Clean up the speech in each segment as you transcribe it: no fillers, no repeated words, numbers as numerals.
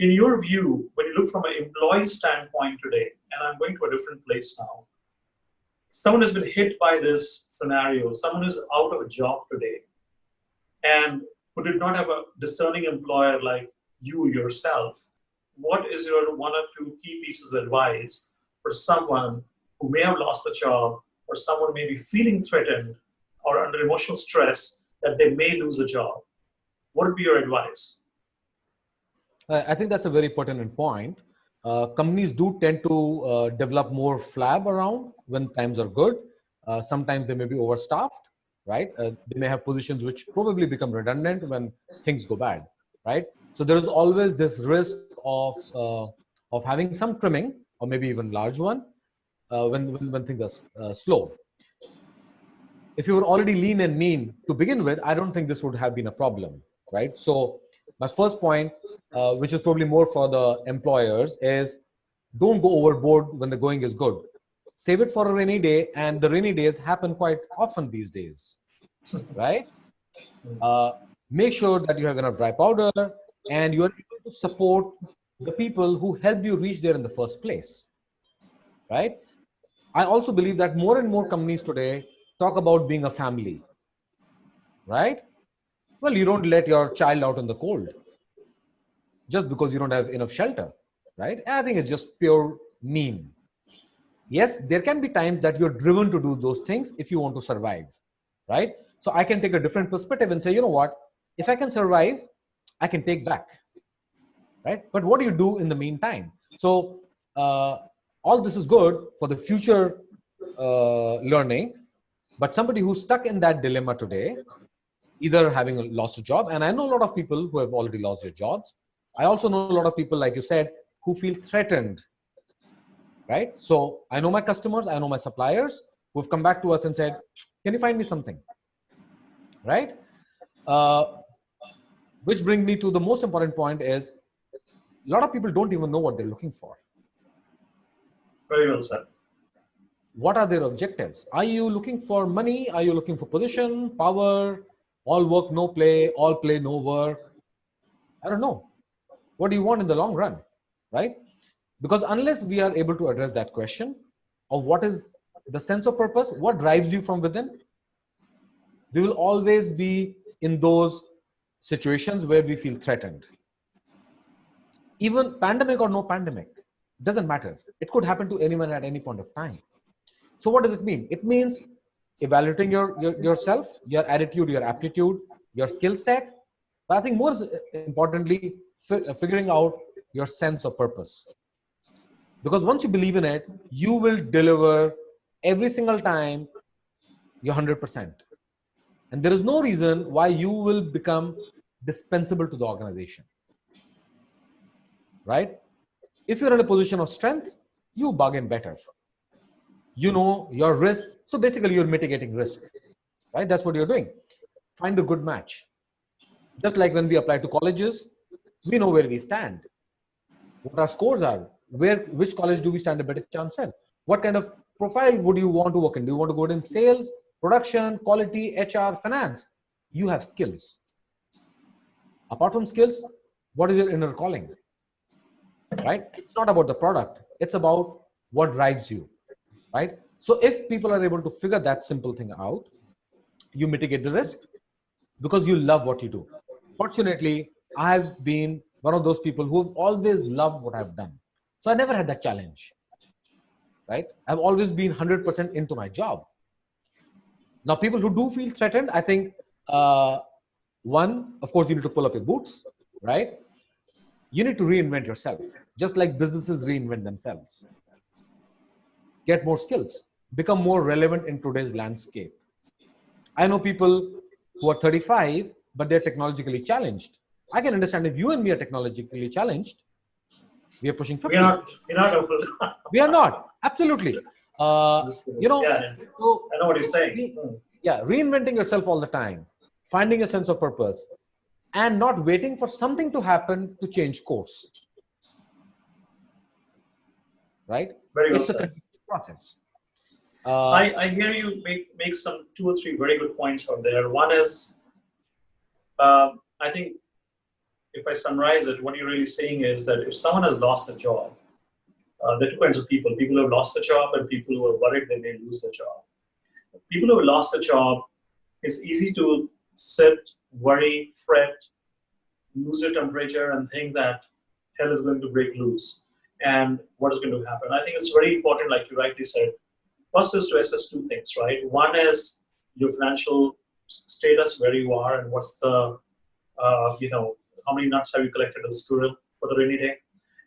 in your view, when you look from an employee standpoint today, and I'm going to a different place now, someone has been hit by this scenario, someone is out of a job today, and who did not have a discerning employer like you yourself, what is your one or two key pieces of advice for someone who may have lost the job or someone may be feeling threatened or under emotional stress that they may lose a job? What would be your advice? I think that's a very pertinent point. Companies do tend to develop more flab around when times are good. Sometimes they may be overstaffed, right? They may have positions which probably become redundant when things go bad, right? So there is always this risk of having some trimming, or maybe even large one, when things are slow. If you were already lean and mean to begin with, I don't think this would have been a problem, right? So my first point, which is probably more for the employers, is don't go overboard when the going is good. Save it for a rainy day, and the rainy days happen quite often these days, right? Make sure that you have enough dry powder and you are able to support the people who helped you reach there in the first place, right? I also believe that more and more companies today talk about being a family, right? Well, you don't let your child out in the cold just because you don't have enough shelter, right? I think it's just pure mean. Yes, there can be times that you're driven to do those things if you want to survive, right? So I can take a different perspective and say, you know what, if I can survive, I can take back, right? But what do you do in the meantime? So all this is good for the future learning, but somebody who's stuck in that dilemma today, either having lost a job, and I know a lot of people who have already lost their jobs. I also know a lot of people, like you said, who feel threatened, right? So I know my customers, I know my suppliers who've come back to us and said, can you find me something, right? Which brings me to the most important point is, a lot of people don't even know what they're looking for. Very well said. What are their objectives? Are you looking for money? Are you looking for position, power, all work, no play, all play, no work? I don't know. What do you want in the long run, right? Because unless we are able to address that question of what is the sense of purpose, what drives you from within, we will always be in those situations where we feel threatened. Even pandemic or no pandemic, doesn't matter. It could happen to anyone at any point of time. So what does it mean? It means evaluating yourself, your attitude, your aptitude, your skill set. But I think more importantly, figuring out your sense of purpose. Because once you believe in it, you will deliver every single time your 100%. And there is no reason why you will become dispensable to the organization, right? If you're in a position of strength, you bargain better. You know your risk. So basically you're mitigating risk, right? That's what you're doing. Find a good match. Just like when we apply to colleges, we know where we stand, what our scores are, which college do we stand a better chance in, what kind of profile would you want to work in? Do you want to go in sales, production, quality, HR, finance? You have skills. Apart from skills, what is your inner calling, right? It's not about the product. It's about what drives you, right? So if people are able to figure that simple thing out, you mitigate the risk because you love what you do. Fortunately, I have been one of those people who have always loved what I've done. So I never had that challenge, right? I've always been 100% into my job. Now, people who do feel threatened, I think, one, of course, you need to pull up your boots, right? You need to reinvent yourself, just like businesses reinvent themselves. Get more skills, become more relevant in today's landscape. I know people who are 35, but they're technologically challenged. I can understand if you and me are technologically challenged, we are pushing 50. We're not open. We are not, absolutely. You know, yeah. so I know what you're saying. reinventing yourself all the time, finding a sense of purpose, and not waiting for something to happen to change course. Right? Very well it's a said. continuous process. I hear you make some 2 or 3 very good points out there. One is, I think if I summarize it, what you're really saying is that if someone has lost a job, there are two kinds of people: people who have lost a job and people who are worried they may lose the job. People who have lost a job, it's easy to sit, worry, fret, lose your temperature, and think that hell is going to break loose and what is going to happen. I think it's very important, like you rightly said. First is to assess two things, right? One is your financial status, where you are, and what's the, how many nuts have you collected as a squirrel for the rainy day.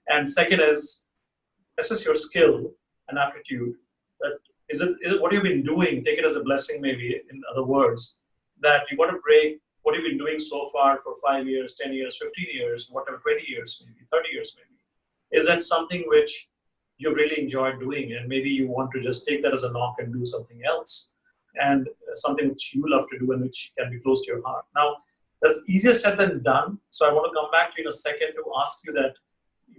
And second is assess your skill and aptitude. That is it what you've been doing? Take it as a blessing, maybe. In other words, that you want to break what you've been doing so far for 5 years, 10 years, 15 years, whatever, 20 years, maybe 30 years, maybe. Is that something which you really enjoy doing, and maybe you want to just take that as a knock and do something else, and something which you love to do and which can be close to your heart. Now, that's easier said than done. So I want to come back to you in a second to ask you that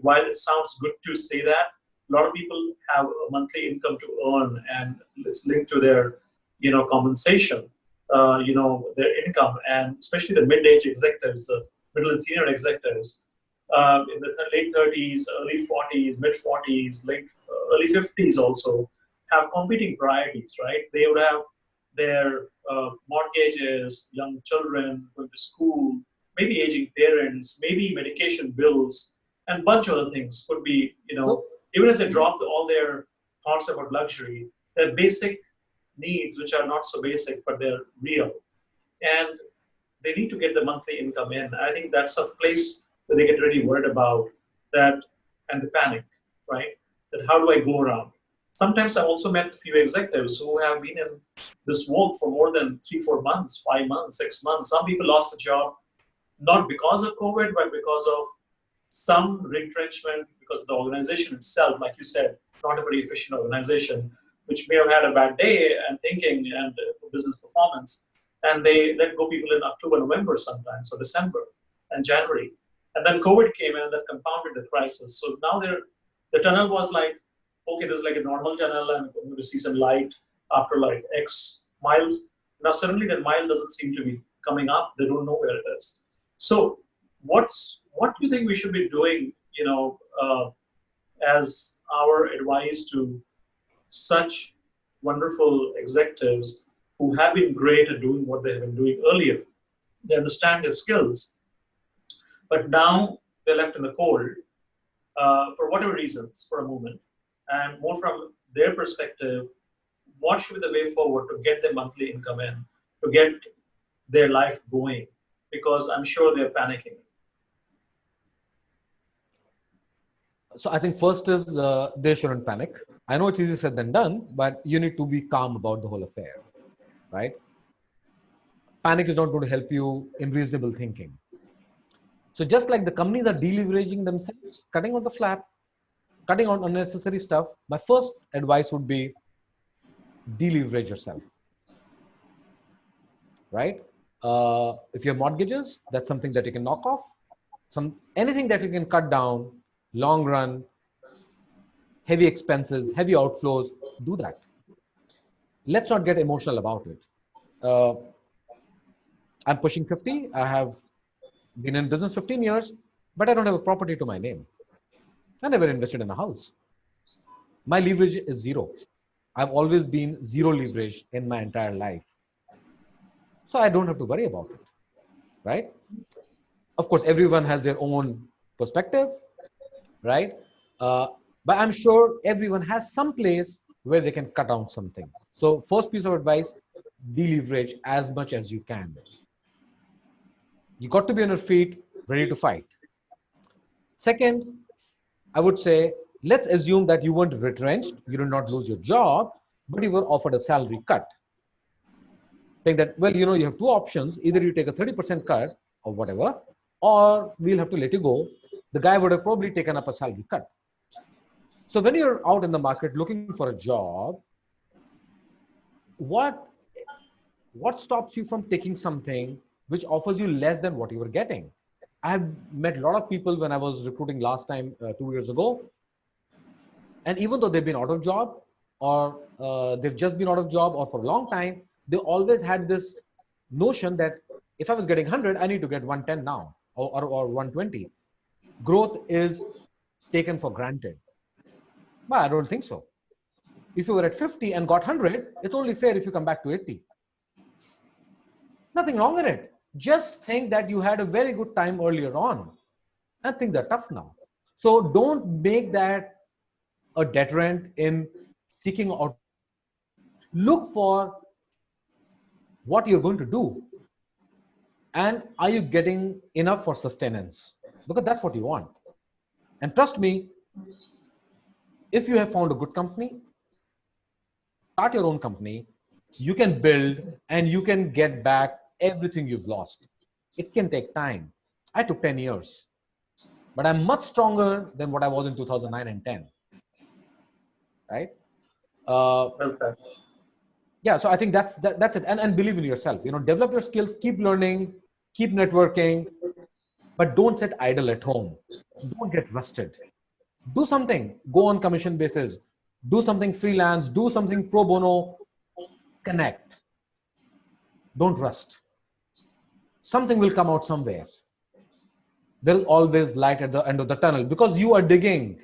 while it sounds good to say that, a lot of people have a monthly income to earn, and it's linked to their, compensation, their income, and especially the mid-age executives, the middle and senior executives, in the late 30s, early 40s, mid 40s, early 50s also have competing priorities, right? They would have their mortgages, young children going to school, maybe aging parents, maybe medication bills, and a bunch of other things. Could be, even if they dropped all their thoughts about luxury, their basic needs, which are not so basic, but they're real. And they need to get the monthly income in. I think that's a place where they get really worried about that, and they panic, right? That how do I go around? Sometimes I've also met a few executives who have been in this work for more than 3-4 months, 5 months, 6 months. Some people lost a job not because of COVID, but because of some retrenchment, because of the organization itself, like you said, not a very efficient organization, which may have had a bad day and thinking and business performance. And they let go people in October, November sometimes, or December and January. And then COVID came in and that compounded the crisis. So now the tunnel was like, okay, this is like a normal tunnel and I'm going to see some light after like X miles. Now suddenly that mile doesn't seem to be coming up. They don't know where it is. So what do you think we should be doing, as our advice to such wonderful executives who have been great at doing what they have been doing earlier? They understand their skills, but now they're left in the cold for whatever reasons for a moment. And more from their perspective, what should be the way forward to get their monthly income in, to get their life going? Because I'm sure they're panicking. So I think first is they shouldn't panic. I know it's easier said than done, but you need to be calm about the whole affair, right? Panic is not going to help you in reasonable thinking. So just like the companies are deleveraging themselves, cutting out the flap, cutting out unnecessary stuff, my first advice would be deleverage yourself, right? If you have mortgages, that's something that you can knock off. Anything that you can cut down, long run, heavy expenses, heavy outflows, do that. Let's not get emotional about it. I'm pushing 50. I have been in business 15 years, but I don't have a property to my name. I never invested in a house. My leverage is zero. I've always been zero leverage in my entire life. So I don't have to worry about it, right? Of course, everyone has their own perspective, right? But I'm sure everyone has some place where they can cut down something. So first piece of advice, deleverage as much as you can. You got to be on your feet, ready to fight. Second, I would say, let's assume that you weren't retrenched, you did not lose your job, but you were offered a salary cut. Think that, well, you have two options. Either you take a 30% cut or whatever, or we'll have to let you go. The guy would have probably taken up a salary cut. So when you're out in the market looking for a job, what stops you from taking something which offers you less than what you were getting? I've met a lot of people when I was recruiting last time 2 years ago. And even though they've been out of job or they've just been out of job or for a long time, they always had this notion that if I was getting 100, I need to get 110 now or 120, growth is taken for granted. But I don't think so. If you were at 50 and got 100, it's only fair if you come back to 80. Nothing wrong in it. Just think that you had a very good time earlier on and things are tough now. So don't make that a deterrent in seeking out. Look for what you're going to do and are you getting enough for sustenance, because that's what you want. And trust me, if you have found a good company, start your own company, you can build and you can get back everything you've lost. It can take time. I took 10 years, but I'm much stronger than what I was in 2009 and 10, right? Well said. Yeah, so I think that's it. And believe in yourself, develop your skills, keep learning, keep networking, but don't sit idle at home. Don't get rusted. Do something, go on commission basis, do something freelance, do something pro bono, connect. Don't rust. Something will come out somewhere. There's always light at the end of the tunnel because you are digging.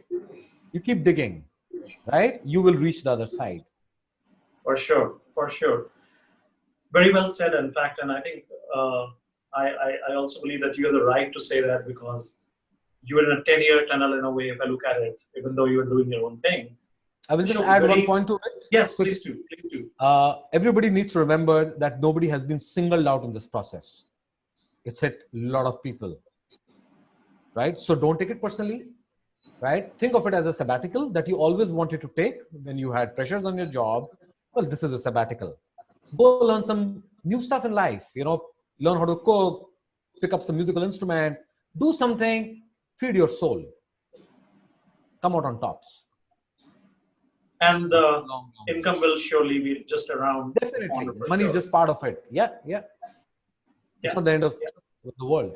You keep digging, right? You will reach the other side. For sure, for sure. Very well said, in fact, and I think I also believe that you have the right to say that because you were in a 10-year tunnel in a way, if I look at it, even though you were doing your own thing. I will just add one point to it. Yes, please do. Please do. Everybody needs to remember that nobody has been singled out in this process. It's hit a lot of people, right? So don't take it personally, right? Think of it as a sabbatical that you always wanted to take when you had pressures on your job. Well, this is a sabbatical. Go learn some new stuff in life, learn how to cook, pick up some musical instrument, do something, feed your soul, come out on tops. And the income will surely be just around. Definitely. Money is just part of it. Yeah. It's not the end of the world.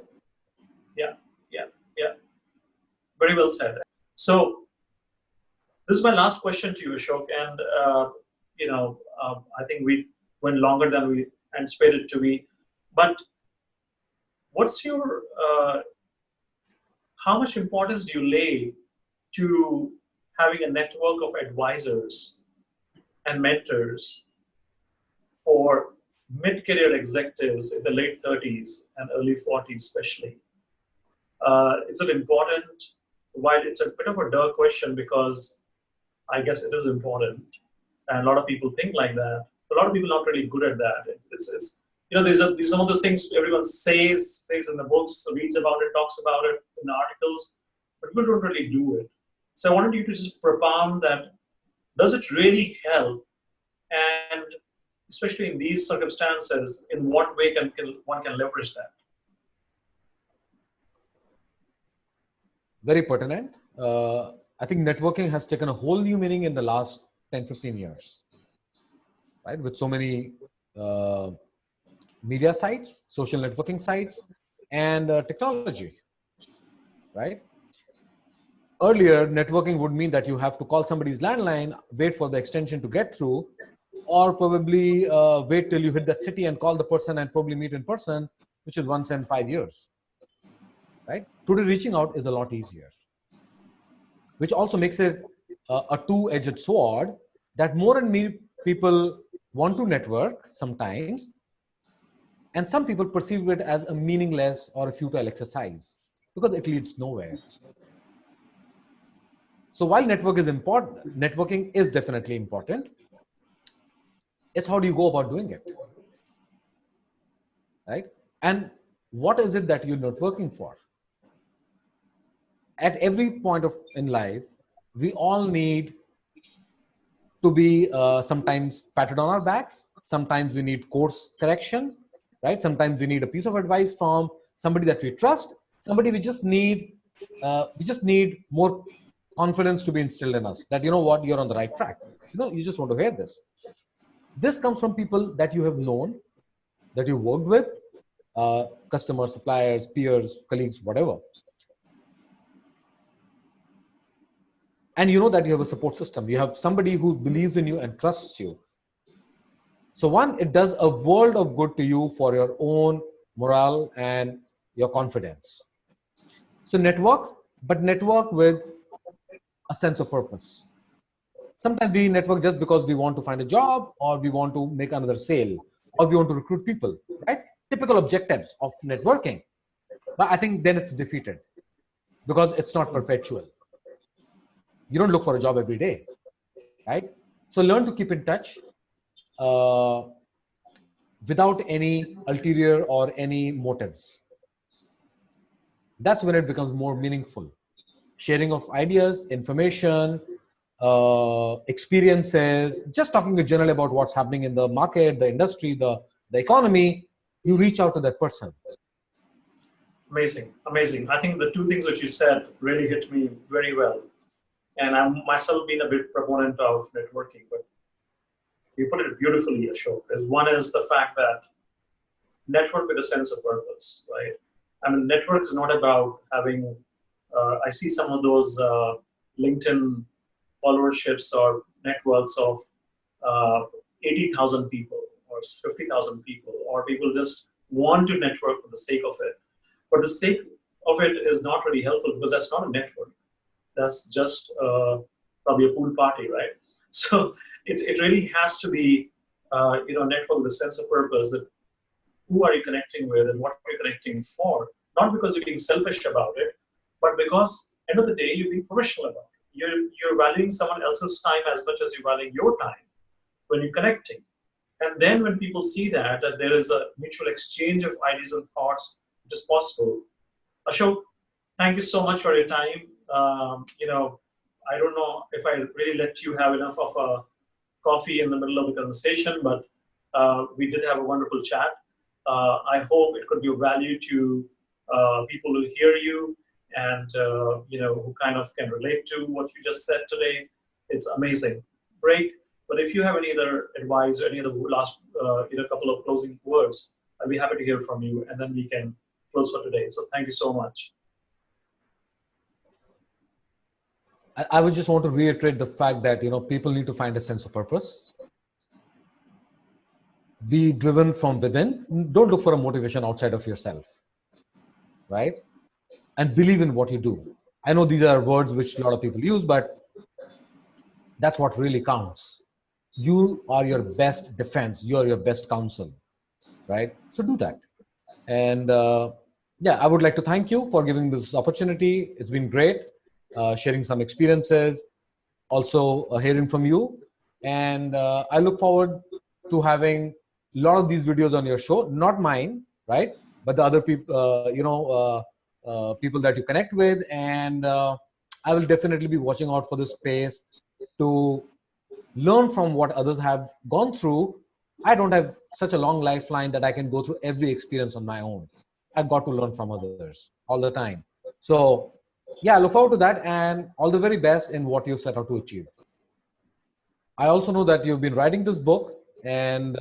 Yeah. Very well said. So this is my last question to you, Ashok. And, I think we went longer than we anticipated to be. But what's your, how much importance do you lay to having a network of advisors and mentors for mid-career executives in the late 30s and early 40s especially? Is it important? While it's a bit of a duh question because I guess it is important and a lot of people think like that, a lot of people are not really good at that. It's these some of those things everyone says in the books, reads about it, talks about it in the articles, but people don't really do it. So I wanted you to just propound that, does it really help? And especially in these circumstances, in what way one can leverage that? Very pertinent. I think networking has taken a whole new meaning in the last 10-15 years, right? With so many media sites, social networking sites, and technology, right? Earlier, networking would mean that you have to call somebody's landline, wait for the extension to get through, or probably wait till you hit that city and call the person and probably meet in person, which is once in 5 years, right? Today, reaching out is a lot easier, which also makes it a two-edged sword that more and more people want to network sometimes, and some people perceive it as a meaningless or a futile exercise because it leads nowhere. So while networking is definitely important, it's how do you go about doing it, right? And what is it that you're networking for? At every point in life, we all need to be sometimes patted on our backs. Sometimes we need course correction, right? Sometimes we need a piece of advice from somebody that we trust. Somebody we just need more confidence to be instilled in us that, what, you're on the right track. You just want to hear this. This comes from people that you have known, that you worked with, customers, suppliers, peers, colleagues, whatever. And you know that you have a support system. You have somebody who believes in you and trusts you. So one, it does a world of good to you for your own morale and your confidence. So network, but network with a sense of purpose. Sometimes we network just because we want to find a job, or we want to make another sale, or we want to recruit people, right? Typical objectives of networking. But I think then it's defeated because it's not perpetual. You don't look for a job every day, right? So learn to keep in touch uh, without any ulterior or any motives. That's when it becomes more meaningful. Sharing of ideas, information, experiences, just talking in general about what's happening in the market, the industry, the economy. You reach out to that person. Amazing, amazing. I think the two things that you said really hit me very well. And I'm myself been a bit proponent of networking, but you put it beautifully, Ashok. One is the fact that network with a sense of purpose, right? I mean, network is not about having, I see some of those LinkedIn followerships or networks of 80,000 people or 50,000 people, or people just want to network for the sake of it. But the sake of it is not really helpful because that's not a network. That's just probably a pool party, right? So it really has to be, network with a sense of purpose. That who are you connecting with and what are you connecting for? Not because you're being selfish about it, but because end of the day you're being professional about it. You're valuing someone else's time as much as you're valuing your time when you're connecting. And then when people see that there is a mutual exchange of ideas and thoughts, which is possible. Ashok, thank you so much for your time. I don't know if I really let you have enough of a coffee in the middle of the conversation, but we did have a wonderful chat. I hope it could be of value to people who hear you and who kind of can relate to what you just said today. It's amazing. Break. But if you have any other advice or any other last couple of closing words, I'll be happy to hear from you, and then we can close for today. So thank you so much. I would just want to reiterate the fact that people need to find a sense of purpose. Be driven from within. Don't look for a motivation outside of yourself, right? And believe in what you do. I know these are words which a lot of people use, but that's what really counts. You are your best defense. You are your best counsel, right? So do that. And yeah, I would like to thank you for giving this opportunity. It's been great sharing some experiences, also hearing from you. And I look forward to having a lot of these videos on your show, not mine, right? But the other people, people that you connect with. And I will definitely be watching out for this space to learn from what others have gone through. I don't have such a long lifeline that I can go through every experience on my own. I've got to learn from others all the time. So yeah, I look forward to that, and all the very best in what you set out to achieve. I also know that you've been writing this book, and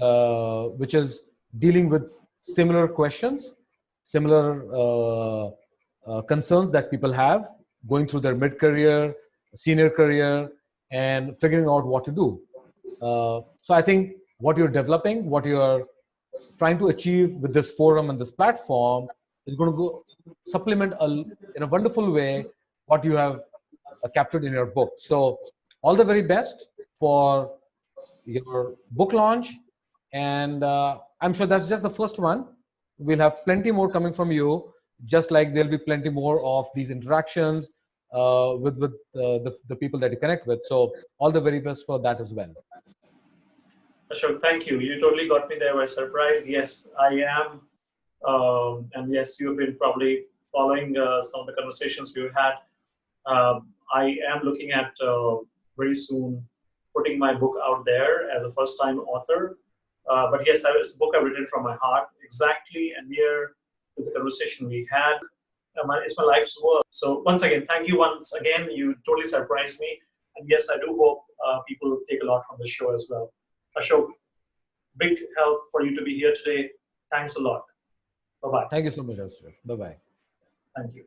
which is dealing with similar questions, similar concerns that people have going through their mid-career, senior career, and figuring out what to do. So I think what you're developing, what you're trying to achieve with this forum and this platform is going to go supplement in a wonderful way what you have captured in your book. So all the very best for your book launch, and I'm sure that's just the first one. We'll have plenty more coming from you, just like there'll be plenty more of these interactions with the people that you connect with. So all the very best for that as well. Ashok, thank you. You totally got me there by surprise. Yes, I am. And yes, you've been probably following some of the conversations we've had. I am looking at very soon putting my book out there as a first-time author. But yes, it's a book I've written from my heart, exactly and near to the conversation we had. It's my life's work. So once again, thank you once again. You totally surprised me. And yes, I do hope people take a lot from the show as well. Ashok, big help for you to be here today. Thanks a lot. Bye-bye. Thank you so much, Ashutosh. Bye-bye. Thank you.